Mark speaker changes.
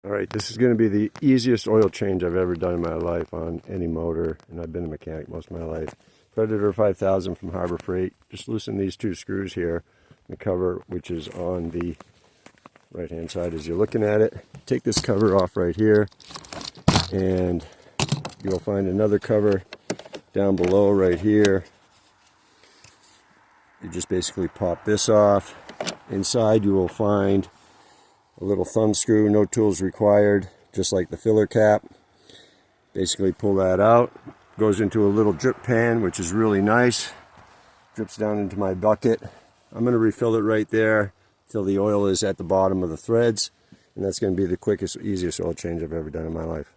Speaker 1: All right, this is going to be the easiest oil change I've ever done in my life on any motor, and I've been a mechanic most of my life. Predator 5000 from Harbor Freight. Just loosen these two screws here, the cover which is on the right hand side as you're looking at it. Take this cover off right here, and you'll find another cover down below right here. You just basically pop this off. Inside you will find a little thumb screw, no tools required, just like the filler cap. Basically pull that out. Goes into a little drip pan, which is really nice. Drips down into my bucket. I'm going to refill it right there till the oil is at the bottom of the threads. And that's going to be the quickest, easiest oil change I've ever done in my life.